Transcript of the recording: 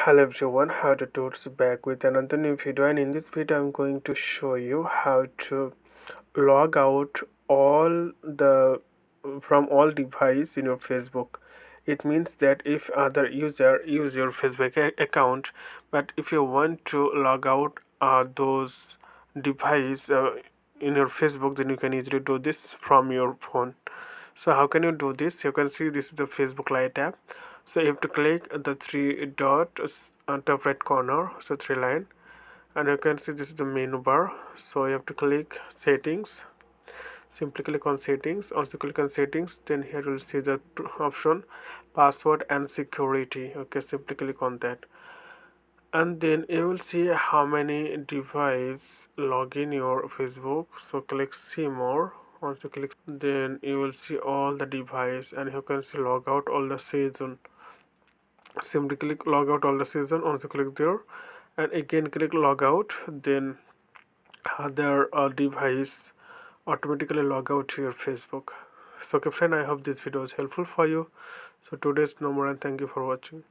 Hello everyone, how to tools back with another new video, and in this video I'm going to show you how to log out all the from all device in your Facebook. It means that if other user use your Facebook account, but if you want to log out those device in your Facebook, then you can easily do this from your phone. So how can you do this? You can see this is the Facebook Lite app. So you have to click the three dots on top right corner, so three line, and you can see this is the menu bar. So you have to click settings. Simply click on settings. Also click on settings, then here you will see the option password and security. Okay, simply click on that, and then you will see how many device log in your Facebook. So click see more. Also click, then you will see all the device, and you can see log out all the season. Simply click log out all the season. Also click there, and again click log out, then other device automatically log out to your Facebook. So okay friend, I hope this video is helpful for you. So today's no more, and thank you for watching.